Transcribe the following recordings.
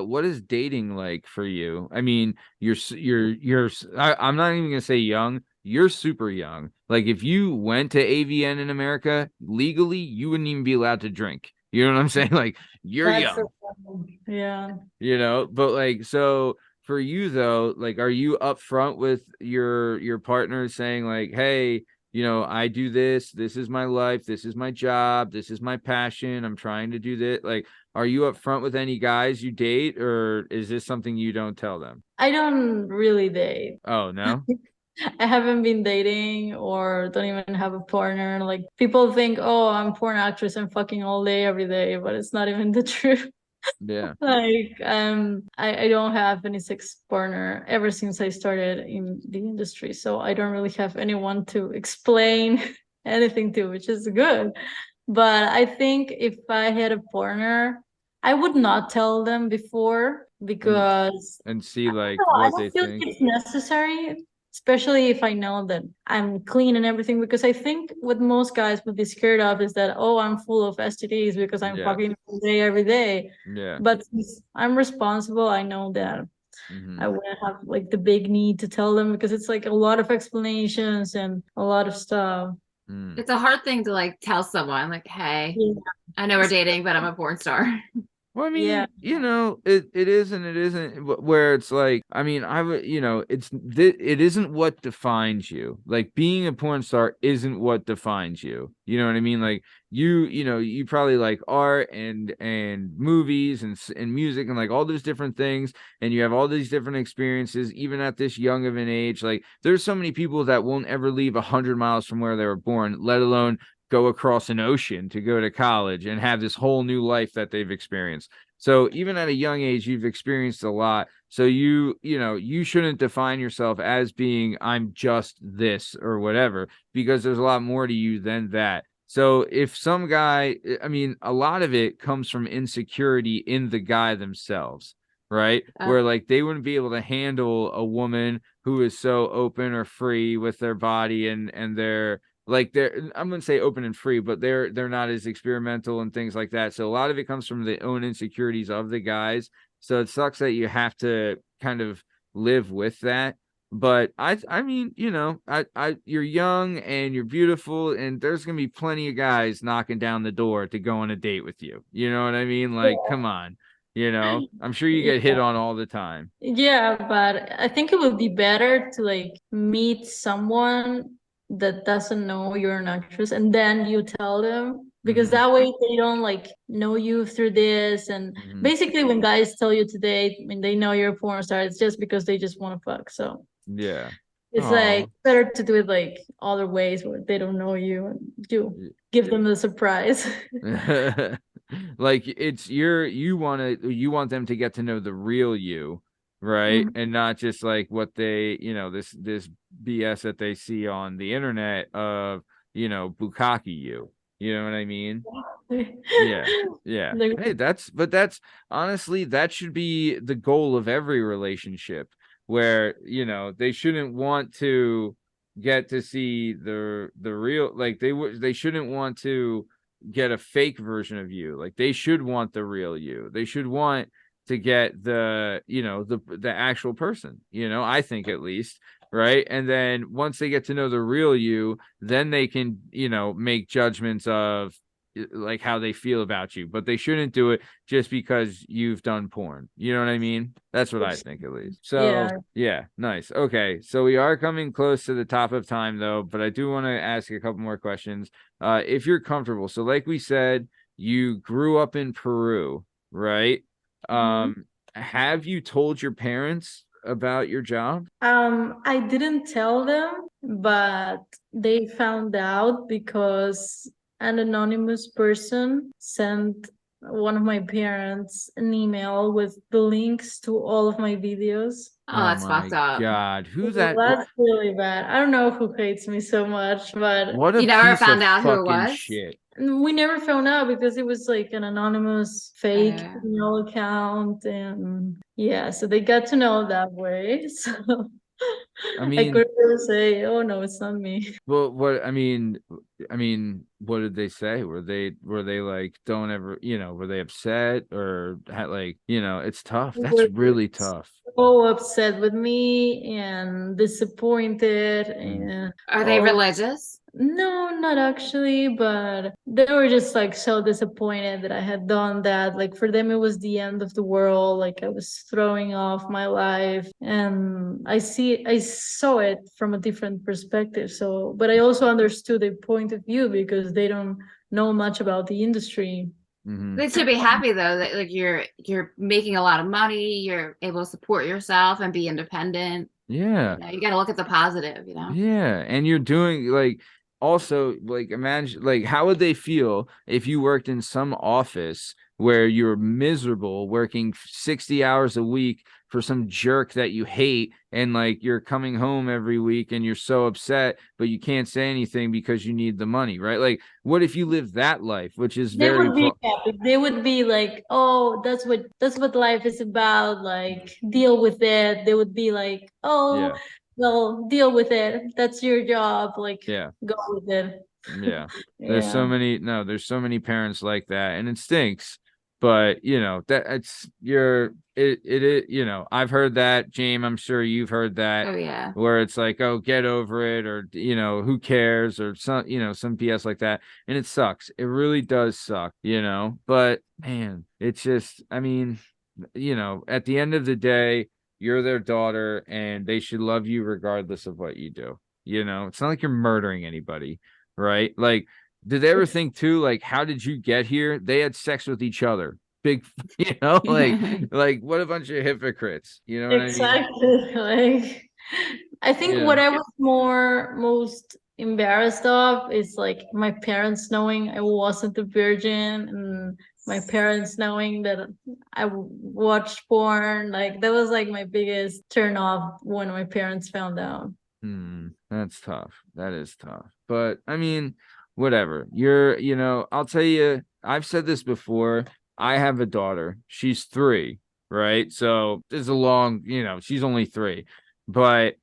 what is dating like for you? I mean, I'm not even gonna say young. You're super young. Like if you went to AVN in America legally, you wouldn't even be allowed to drink. You know what I'm saying? Like you're That's young, so funny. Yeah. but like so for you though, like are you upfront with your partner saying like, hey, I do this, this is my life, this is my job, this is my passion, I'm trying to do this. Like, are you upfront with any guys you date, or is this something you don't tell them? I don't really date. Oh, no? I haven't been dating or don't even have a partner. Like people think, oh, I'm a porn actress, I'm fucking all day, every day, but it's not even the truth. Yeah. Like, I don't have any sex partner ever since I started in the industry. So I don't really have anyone to explain anything to, which is good. But I think if I had a partner, I would not tell them before And because and see I don't like know, I what don't they feel think. it's necessary, especially if I know that I'm clean and everything. Because I think what most guys would be scared of is that, oh, I'm full of STDs because I'm Yeah. fucking all day every day. Yeah. But since I'm responsible, I know that I Hmm. wouldn't have like the big need to tell them because it's like a lot of explanations and a lot of stuff. Mm. It's a hard thing to like tell someone, like, hey, Yeah. I know we're dating, but I'm a porn star. Well, I Yeah. mean, it is and it isn't where it's like, I mean, I would, it isn't what defines you. Like being a porn star isn't what defines you. You know what I mean? Like you probably like art and movies and music and like all those different things, and you have all these different experiences, even at this young of an age. Like there's so many people that won't ever leave 100 miles from where they were born, let alone go across an ocean to go to college and have this whole new life that they've experienced. So even at a young age, you've experienced a lot. So you shouldn't define yourself as being I'm just this or whatever, because there's a lot more to you than that. So if some guy, I mean, a lot of it comes from insecurity in the guy themselves, right? Where like they wouldn't be able to handle a woman who is so open or free with their body and their like they're I'm gonna say open and free, but they're not as experimental and things like that. So a lot of it comes from the own insecurities of the guys. So it sucks that you have to kind of live with that. But I mean, you're young and you're beautiful, and there's gonna be plenty of guys knocking down the door to go on a date with you. You know what I mean? Like, come on. I'm sure you get hit Yeah. on all the time. Yeah, but I think it would be better to like meet someone that doesn't know you're an actress and then you tell them because Hmm. that way they don't like know you through this. And Hmm. basically, when guys tell you today, when they know you're a porn star, it's just because they just want to fuck. So Yeah. it's like Oh. better to do it like other ways where they don't know you and you give them the surprise. Like you want them to get to know the real you, right? Mhm. And not just like what this BS that they see on the internet of, bukkake you. You know what I mean? Yeah. Yeah. Like, Hey, that's honestly, that should be the goal of every relationship where, they shouldn't want to get to see the real, like they shouldn't want to get a fake version of you. Like they should want the real you. They should want to get the actual person, I think at least, right? And then once they get to know the real you, then they can, make judgments of like how they feel about you, but they shouldn't do it just because you've done porn. You know what I mean? That's what I think at least. So, yeah. yeah, nice. Okay, so we are coming close to the top of time though, but I do want to ask you a couple more questions. If you're comfortable. So like we said, you grew up in Peru, right? Mhm. Have you told your parents about your job? I didn't tell them, but they found out because an anonymous person sent one of my parents an email with the links to all of my videos. Oh, Oh that's fucked my up. God. Who So that that's really bad. I don't know who hates me so much, but what a You never piece of found out who it fucking was? shit. we never found out because it was like an anonymous fake Uh, email account. And yeah, so they got to know that way. So I I mean, couldn't really say, oh no, it's not me. well, what I mean, what did they say? Were they like, don't ever, were they upset or had like, it's tough. They That's were really tough. so upset with me and disappointed Mm. and Are they oh religious? no, not actually, but they were just like so disappointed that I had done that. Like for them, it was the end of the world. Like I was throwing off my life, and I saw it from a different perspective. So, but I also understood their point of view because they don't know much about the industry. Hmm. They should be happy though that like you're making a lot of money, you're able to support yourself and be independent. Yeah. You got to look at the positive, you know. Yeah, and you're doing like also like imagine like how would they feel if you worked in some office where you're miserable working 60 hours a week for some jerk that you hate and like you're coming home every week and you're so upset but you can't say anything because you need the money, right? Like what if you live that life, which is They very would be happy. They would be like, "Oh, that's what life is about. Like, deal with it." They would be like, "Oh, yeah, well, deal with it. That's your job. Like, yeah. go with it." Yeah. Yeah. There's so many parents like that and it stinks. But that it's I've heard that, James, I'm sure you've heard that Oh yeah. where it's like, oh, get over it or who cares or some BS like that. And it sucks. It really does suck. But man, it's just I mean, at the end of the day, you're their daughter and they should love you regardless of what you do. It's not like you're murdering anybody, right? Like, did they ever think too, like, how did you get here? They had sex with each other. Big, like what a bunch of hypocrites. You know what I mean? Exactly. Like, I think Yeah. what I was most embarrassed of is like my parents knowing I wasn't a virgin and my parents knowing that I watched porn. Like that was like my biggest turn off when my parents found out. That's tough. That is tough. But I mean, whatever. I'll tell you, I've said this before. I have a daughter. She's 3, right? So there's a long, she's only 3. But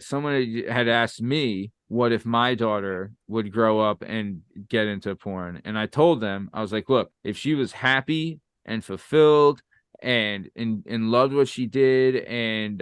someone had asked me, what if my daughter would grow up and get into porn? And I told them, I was like, look, if she was happy and fulfilled and loved what she did and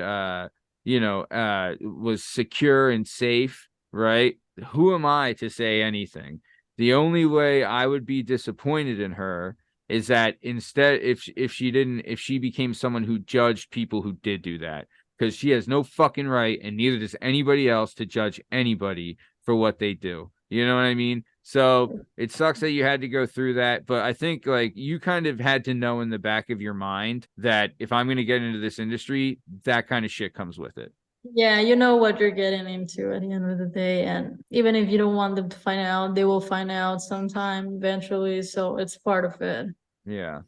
was secure and safe, right? Who am I to say anything? The only way I would be disappointed in her is that instead, if she became someone who judged people who did do that, because she has no fucking right, and neither does anybody else to judge anybody for what they do. You know what I mean? So it sucks that you had to go through that, but I think like you kind of had to know in the back of your mind that if I'm going to get into this industry, that kind of shit comes with it. Yeah, you know what you're getting into at the end of the day. And even if you don't want them to find out, they will find out sometime eventually. So it's part of it. Yeah.